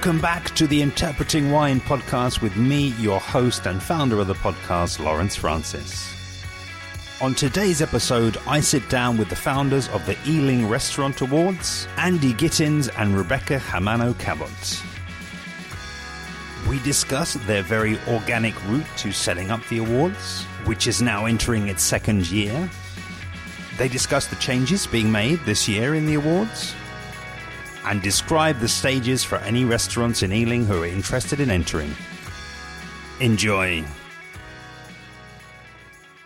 Welcome back to the Interpreting Wine podcast with me, your host and founder of the podcast, Lawrence Francis. On today's episode, I sit down with the founders of the Ealing Restaurant Awards, Andy Gittens and Rebecca Hamano Cabot. We discuss their very organic route to setting up the awards, which is now entering its second year. They discuss the changes being made this year in the awards, and describe the stages for any restaurants in Ealing who are interested in entering. Enjoy.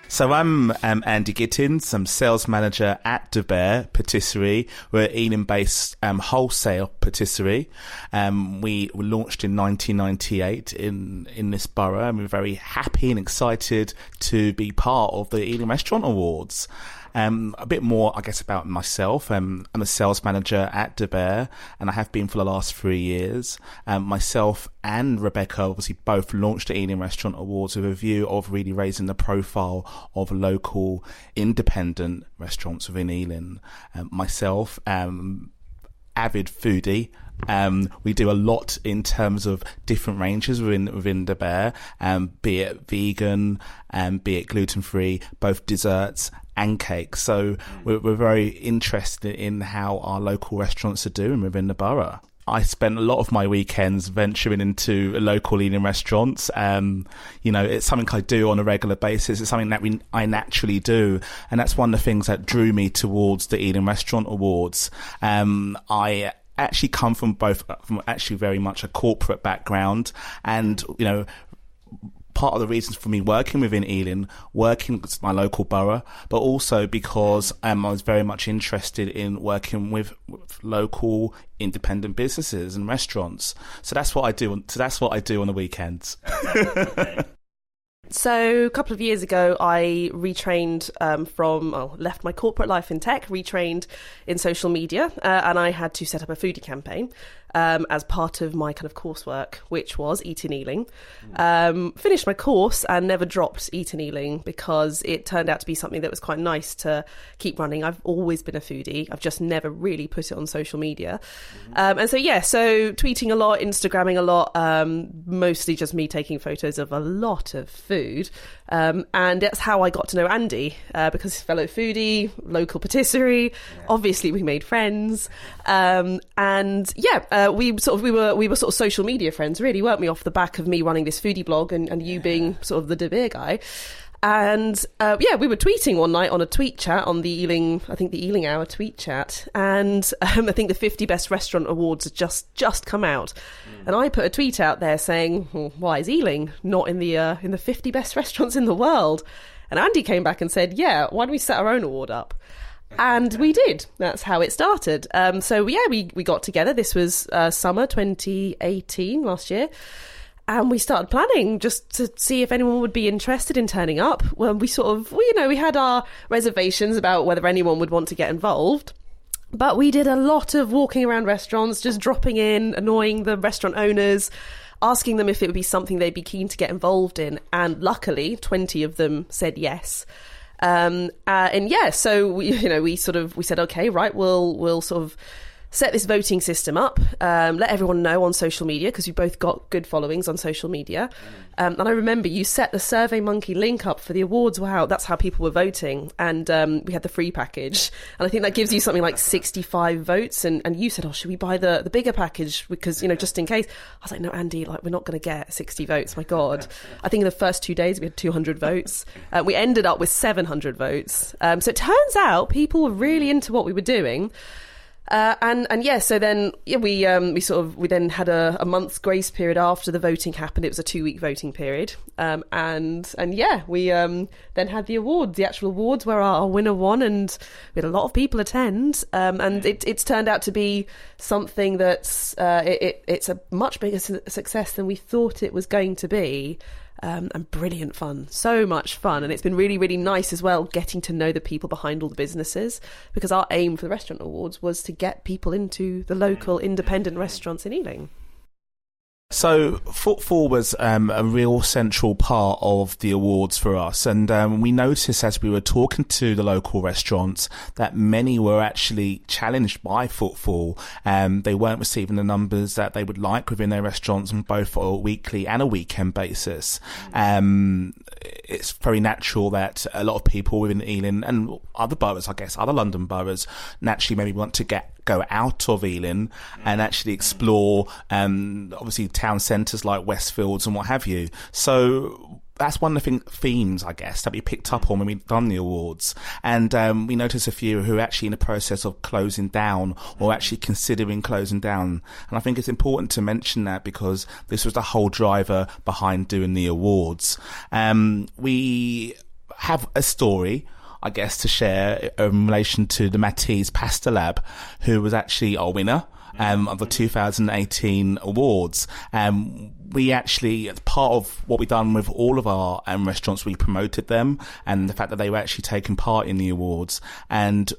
So I'm Andy Gittens. I'm sales manager at Debaere Patisserie. We're an Ealing-based wholesale patisserie. We were launched in 1998 in this borough, and we're very happy and excited to be part of the Ealing Restaurant Awards. A bit more, I guess, about myself. I'm a sales manager at Debaere, and I have been for the last 3 years. Myself and Rebecca obviously both launched the Ealing Restaurant Awards with a view of really raising the profile of local independent restaurants within Ealing. Myself, avid foodie. We do a lot in terms of different ranges within Debaere, be it vegan, be it gluten-free, both desserts and cakes. So we're very interested in how our local restaurants are doing within the borough. I spent a lot of my weekends venturing into local Ealing restaurants. It's something I do on a regular basis. It's something that I naturally do. And that's one of the things that drew me towards the Ealing Restaurant Awards. I actually come from very much a corporate background, and part of the reasons for me working within Ealing, working with my local borough, but also because I was very much interested in working with local independent businesses and restaurants. So that's what I do. On the weekends. So a couple of years ago, I retrained left my corporate life in tech, retrained in social media, and I had to set up a foodie campaign as part of my kind of coursework, which was Eat in Ealing. Finished my course and never dropped Eat in Ealing because it turned out to be something that was quite nice to keep running. I've always been a foodie. I've just never really put it on social media. So tweeting a lot, Instagramming a lot, mostly just me taking photos of a lot of food. And that's how I got to know Andy, because fellow foodie, local patisserie, obviously we made friends. We were sort of social media friends, really, weren't we, off the back of me running this foodie blog and you being sort of the Debaere guy. And we were tweeting one night on a tweet chat on the Ealing Hour tweet chat, and I think the 50 Best Restaurant Awards had just come out, and I put a tweet out there saying, why is Ealing not in the 50 best restaurants in the world? And Andy came back and said, why don't we set our own award up? And we did. That's how it started. We got together. This was summer 2018, last year. And we started planning just to see if anyone would be interested in turning up. Well, we had our reservations about whether anyone would want to get involved. But we did a lot of walking around restaurants, just dropping in, annoying the restaurant owners, asking them if it would be something they'd be keen to get involved in. And luckily, 20 of them said yes. So we said, okay, right, we'll sort of set this voting system up, let everyone know on social media, because we both got good followings on social media. And I remember you set the SurveyMonkey link up for the awards. Wow, that's how people were voting. And we had the free package. And I think that gives you something like 65 votes. And you said, should we buy the bigger package? Because, just in case. I was like, no, Andy, we're not going to get 60 votes. My God. I think in the first 2 days we had 200 votes. We ended up with 700 votes. So it turns out people were really into what we were doing. So then we then had a month's grace period after the voting happened. It was a 2-week voting period, we then had the awards, the actual awards where our winner won, and we had a lot of people attend, and it's turned out to be something that's it's a much bigger success than we thought it was going to be. And brilliant fun, so much fun. And it's been really, really nice as well getting to know the people behind all the businesses, because our aim for the Restaurant Awards was to get people into the local independent restaurants in Ealing. So footfall was a real central part of the awards for us, and we noticed as we were talking to the local restaurants that many were actually challenged by footfall. They weren't receiving the numbers that they would like within their restaurants on both a weekly and a weekend basis. It's very natural that a lot of people within Ealing and other boroughs, I guess, other London boroughs, naturally maybe want to go out of Ealing and actually explore obviously town centres like Westfields and what have you. So that's one of the themes, I guess, that we picked up on when we've done the awards. And we noticed a few who are actually in the process of closing down or actually considering closing down. And I think it's important to mention that because this was the whole driver behind doing the awards. We have a story, I guess, to share in relation to the Matisse Pasta Lab, who was actually our winner of the 2018 awards. We actually, as part of what we've done with all of our restaurants, we promoted them and the fact that they were actually taking part in the awards. And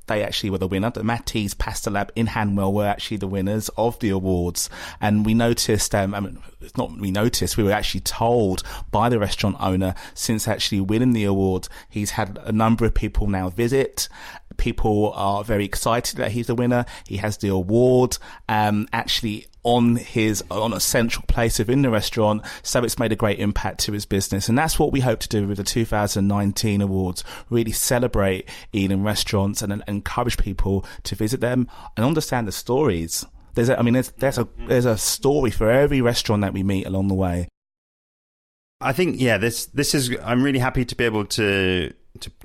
they actually were the winner. The Matisse Pasta Lab in Hanwell were actually the winners of the awards. And we noticed, we were actually told by the restaurant owner, since actually winning the award, he's had a number of people now visit. People are very excited that he's the winner. He has the award actually on a central place within the restaurant, so it's made a great impact to his business. And that's what we hope to do with the 2019 awards, really celebrate Ealing restaurants and encourage people to visit them and understand the stories. There's a story for every restaurant that we meet along the way. I think, this is, I'm really happy to be able to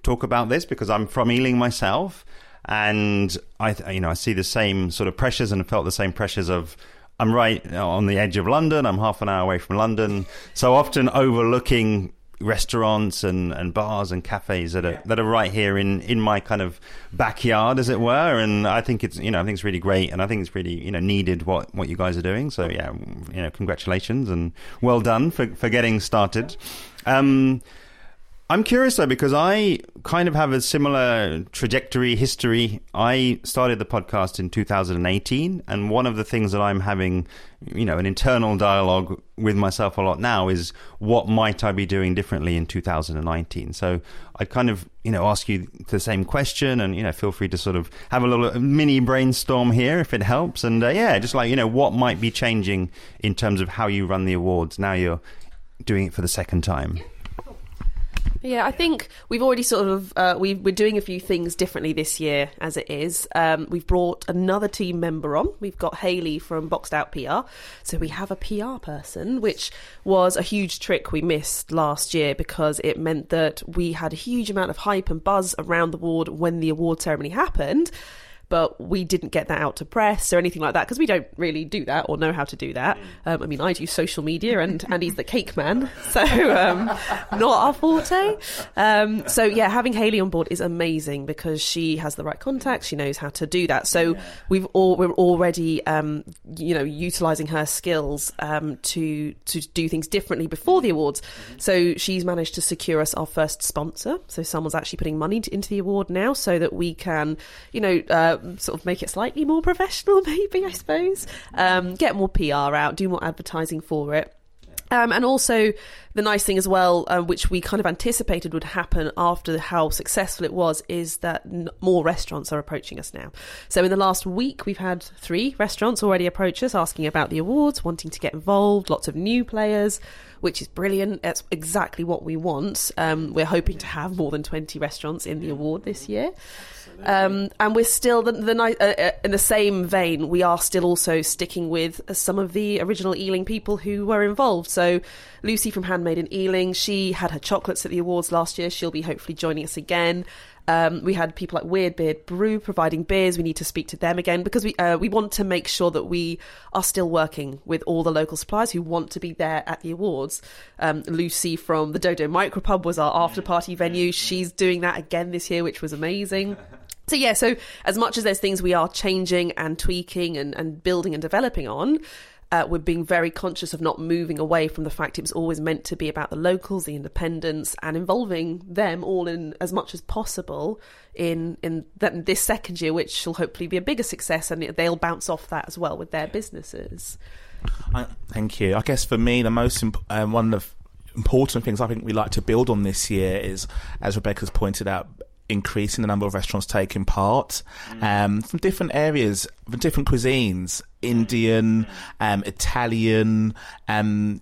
talk about this because I'm from Ealing myself, and I see the same sort of pressures and felt the same pressures of, I'm right on the edge of London, I'm half an hour away from London, so often overlooking restaurants and bars and cafes that are right here in my kind of backyard, as it were. And I think it's really great, and I think it's really needed what you guys are doing. So congratulations and well done for getting started. I'm curious though, because I kind of have a similar trajectory history. I started the podcast in 2018, and one of the things that I'm having, an internal dialogue with myself a lot now is what might I be doing differently in 2019. So I'd kind of, ask you the same question, and, feel free to sort of have a little mini brainstorm here if it helps. And just like, what might be changing in terms of how you run the awards now you're doing it for the second time. Yeah, I think we've already sort of, we're doing a few things differently this year as it is. We've brought another team member on. We've got Hayley from Boxed Out PR. So we have a PR person, which was a huge trick we missed last year because it meant that we had a huge amount of hype and buzz around the award when the award ceremony happened. But we didn't get that out to press or anything like that because we don't really do that or know how to do that. I do social media and Andy's the cake man, so not our forte. Having Hayley on board is amazing because she has the right contacts, she knows how to do that. So we're already utilising her skills to do things differently before the awards. So she's managed to secure us our first sponsor. So someone's actually putting money into the award now so that we can, sort of make it slightly more professional, maybe, I suppose. Get more PR out, do more advertising for it. And also the nice thing as well, which we kind of anticipated would happen after how successful it was, is that more restaurants are approaching us now. So in the last week, we've had 3 restaurants already approach us asking about the awards, wanting to get involved, lots of new players, which is brilliant. That's exactly what we want. We're hoping to have more than 20 restaurants in the award this year. And we're still, in the same vein, we are still also sticking with some of the original Ealing people who were involved. So Lucy from Handmade in Ealing, she had her chocolates at the awards last year. She'll be hopefully joining us again. We had people like Weird Beard Brew providing beers. We need to speak to them again because we want to make sure that we are still working with all the local suppliers who want to be there at the awards. Lucy from the Dodo Micropub was our after party venue. She's doing that again this year, which was amazing. So as much as there's things we are changing and tweaking and building and developing on, we're being very conscious of not moving away from the fact it was always meant to be about the locals, the independents, and involving them all in as much as possible in this second year, which will hopefully be a bigger success, and they'll bounce off that as well with their businesses. Thank you. I guess for me, the most one of the important things I think we like to build on this year is, as Rebecca's pointed out, increasing the number of restaurants taking part from different areas, from different cuisines, Indian, Italian,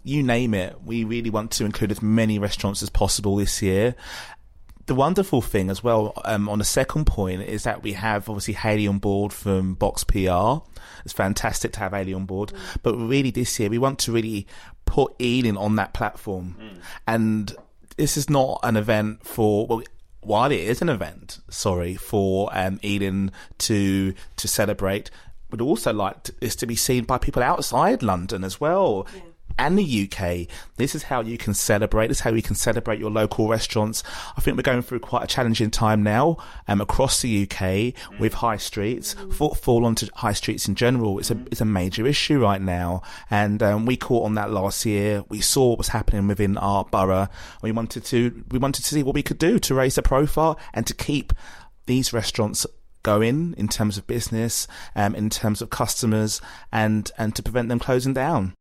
you name it. We really want to include as many restaurants as possible this year. The wonderful thing as well, on the second point, is that we have obviously Hayley on board from Box PR. It's fantastic to have Hayley on board. But really this year, we want to really put Ealing on that platform. And this is not an event for... Well, while it is an event, for Ealing to celebrate, we'd also like this to be seen by people outside London as well. Yeah. And the UK. This is how you can celebrate. This is how you can celebrate your local restaurants. I think we're going through quite a challenging time now across the UK with high streets. Fall onto high streets in general. It's a major issue right now. And we caught on that last year. We saw what was happening within our borough. We wanted to see what we could do to raise the profile and to keep these restaurants going in terms of business, in terms of customers, and to prevent them closing down.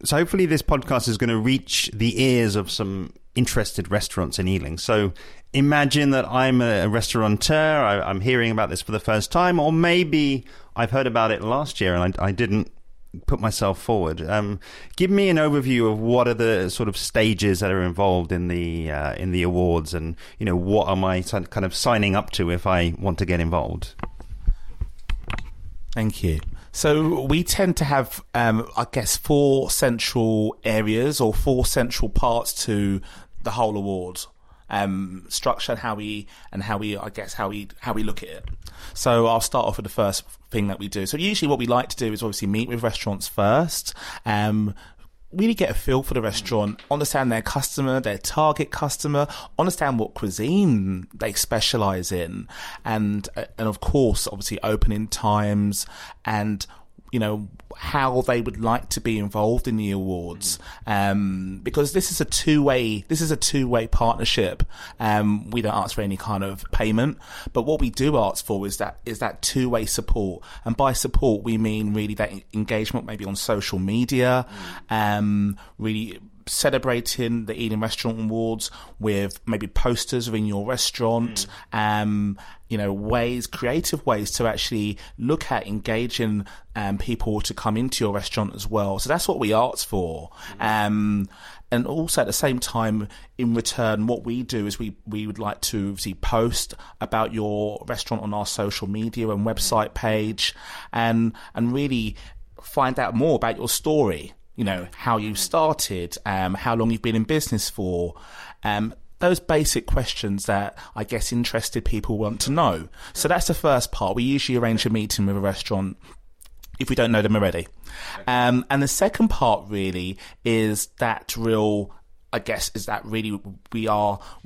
So hopefully this podcast is going to reach the ears of some interested restaurants in Ealing. So imagine that I'm a restaurateur, I'm hearing about this for the first time, or maybe I've heard about it last year and I didn't put myself forward. Give me an overview of what are the sort of stages that are involved in the awards, and what am I kind of signing up to if I want to get involved? Thank you. So we tend to have, I guess, 4 central areas or 4 central parts to the whole award structure, and how we look at it. So I'll start off with the first thing that we do. So usually what we like to do is obviously meet with restaurants first, really get a feel for the restaurant, understand their customer, their target customer, understand what cuisine they specialise in, and of course, obviously opening times and how they would like to be involved in the awards, because this is a two-way partnership. We don't ask for any kind of payment, but what we do ask for is that two-way support, and by support we mean really that engagement, maybe on social media, really celebrating the Ealing Restaurant Awards with maybe posters within your restaurant, creative ways to actually look at engaging people to come into your restaurant as well. So that's what we ask for. And also at the same time, in return, what we do is we would like to see post about your restaurant on our social media and website page, and really find out more about your story. How you started, how long you've been in business for, those basic questions that I guess interested people want to know. So that's the first part. We usually arrange a meeting with a restaurant if we don't know them already. And the second part really is that we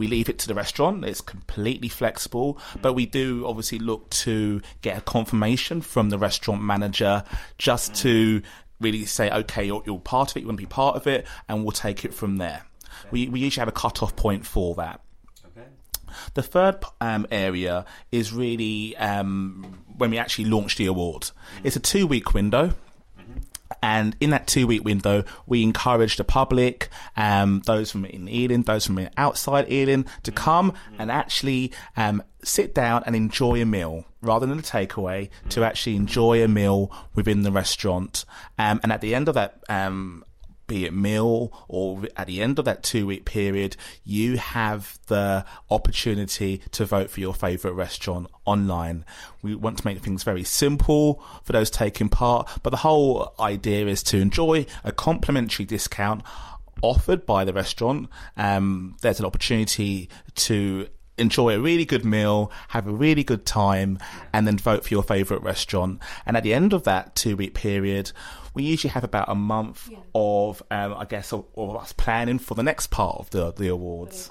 leave it to the restaurant. It's completely flexible, but we do obviously look to get a confirmation from the restaurant manager just to really say, okay, you're part of it, you want to be part of it, and we'll take it from there. Okay. We usually have a cut-off point for that. Okay. The third area is really when we actually launch the award. It's a 2-week window. And in that 2-week window, we encourage the public, those from in Ealing, those from outside Ealing, to come and actually sit down and enjoy a meal, rather than a takeaway, to actually enjoy a meal within the restaurant. And at the end of that, be it meal or at the end of that 2-week period, you have the opportunity to vote for your favourite restaurant online. We want to make things very simple for those taking part, but the whole idea is to enjoy a complimentary discount offered by the restaurant. There's an opportunity to enjoy a really good meal, have a really good time, and then vote for your favourite restaurant. And at the end of that 2-week period, we usually have about a month of us planning for the next part of the awards.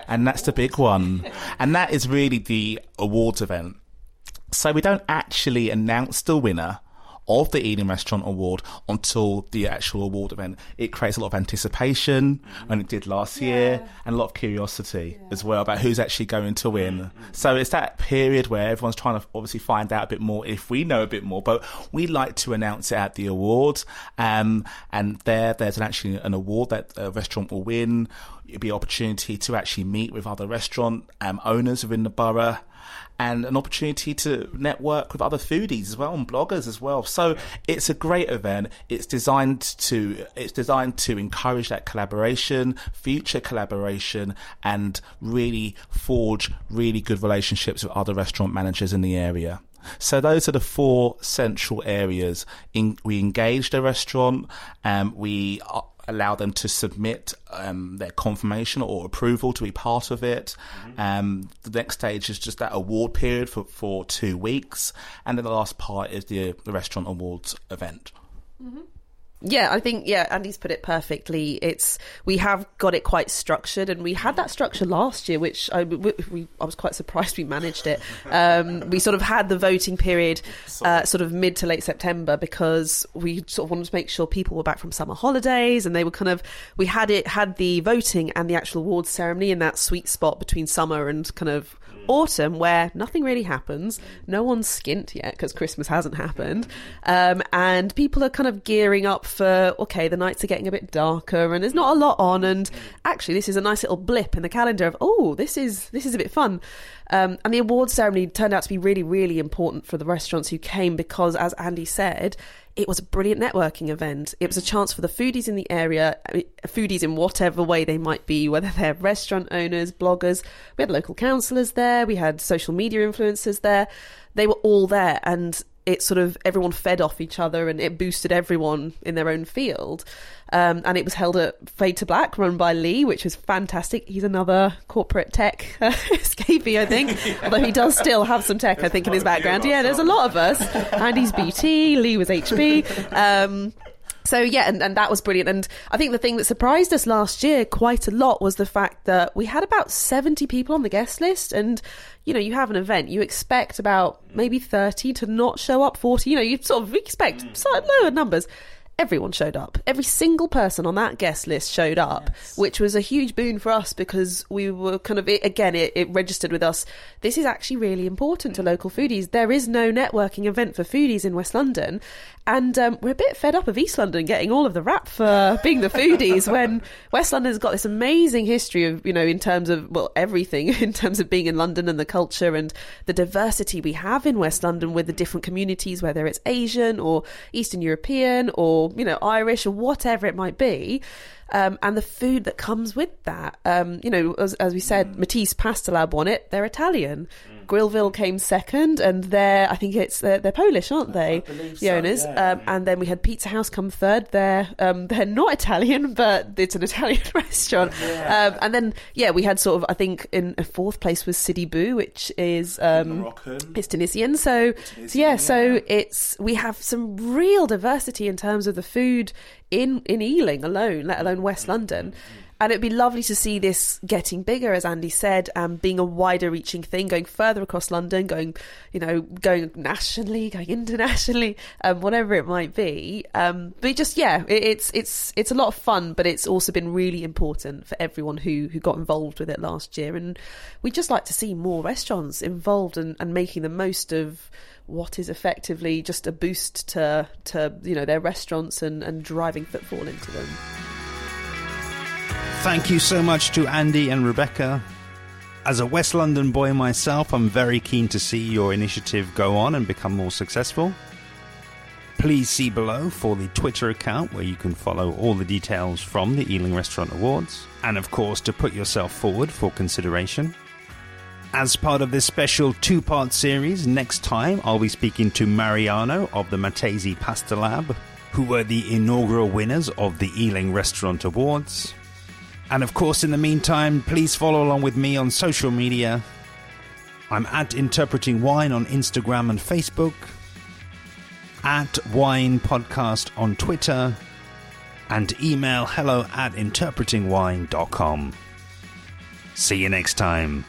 And that's the big one. And that is really the awards event. So we don't actually announce the winner of the Ealing Restaurant Award until the actual award event. It creates a lot of anticipation, and it did last year, and a lot of curiosity as well about who's actually going to win. So it's that period where everyone's trying to obviously find out a bit more if we know a bit more, but we like to announce it at the awards, and there's actually an award that a restaurant will win. It'll be an opportunity to actually meet with other restaurant owners within the borough, and an opportunity to network with other foodies as well and bloggers as well. So it's a great event. It's designed to encourage that collaboration, future collaboration, and really forge really good relationships with other restaurant managers in the area. So those are the 4 central areas. We engage the restaurant, we allow them to submit their confirmation or approval to be part of it. The next stage is just that award period for 2 weeks. And then the last part is the Restaurant Awards event. Yeah, I think, Andy's put it perfectly. We have got it quite structured, and we had that structure last year, which I was quite surprised we managed it. We sort of had the voting period sort of mid to late September, because we sort of wanted to make sure people were back from summer holidays, and they were we had the voting and the actual awards ceremony in that sweet spot between summer and kind of autumn, where nothing really happens. No one's skint yet because Christmas hasn't happened, and people are kind of gearing up for, okay, the nights are getting a bit darker and there's not a lot on, and actually this is a nice little blip in the calendar of, oh, this is a bit fun. And the awards ceremony turned out to be really, really important for the restaurants who came, because, as Andy said, it was a brilliant networking event. It was a chance for the foodies in the area, foodies in whatever way they might be, whether they're restaurant owners, bloggers. We had local councillors there. We had social media influencers there. They were all there, and it sort of, everyone fed off each other, and it boosted everyone in their own field. And it was held at Fade to Black, run by Lee, which was fantastic. He's another corporate tech escapee, I think, although he does still have some tech, I think, in his background. Yeah, there's a lot of us. Andy's BT, Lee was HB. So yeah, and that was brilliant. And I think the thing that surprised us last year quite a lot was the fact that we had about 70 people on the guest list. And, you know, you have an event, you expect about maybe 30 to not show up, 40, you know, you sort of expect slightly lower numbers. Everyone showed up. Every single person on that guest list showed up, which was a huge boon for us, because we were kind of, it registered with us. This is actually really important to local foodies. There is no networking event for foodies in West London. And we're a bit fed up of East London getting all of the rap for being the foodies, when West London's got this amazing history of, you know, in terms of, well, everything, in terms of being in London and the culture and the diversity we have in West London with the different communities, whether it's Asian or Eastern European or, you know, Irish or whatever it might be. And the food that comes with that. You know, as we said, Matisse Pasta Lab won it. They're Italian. Grillville came second, and they're Polish, aren't they? The owners. Yeah. And then we had Pizza House come third. They're not Italian, but it's an Italian restaurant. Yeah. And then we had sort of, I think in a fourth place was Sidi Bou, which is Moroccan. It's Tunisian. So we have some real diversity in terms of the food in Ealing alone, let alone West London. And it'd be lovely to see this getting bigger, as Andy said, being a wider reaching thing, going further across London, going nationally, going internationally, whatever it might be. But just, it's a lot of fun, but it's also been really important for everyone who got involved with it last year. And we'd just like to see more restaurants involved and making the most of what is effectively just a boost to their restaurants and driving footfall into them. Thank you so much to Andy and Rebecca. As a West London boy myself, I'm very keen to see your initiative go on and become more successful. Please see below for the Twitter account where you can follow all the details from the Ealing Restaurant Awards, and of course to put yourself forward for consideration. As part of this special two-part series, next time I'll be speaking to Mariano of the Matese Pasta Lab, who were the inaugural winners of the Ealing Restaurant Awards. And of course, in the meantime, please follow along with me on social media. I'm at Interpreting Wine on Instagram and Facebook, at Wine Podcast on Twitter, and email hello@interpretingwine.com. See you next time.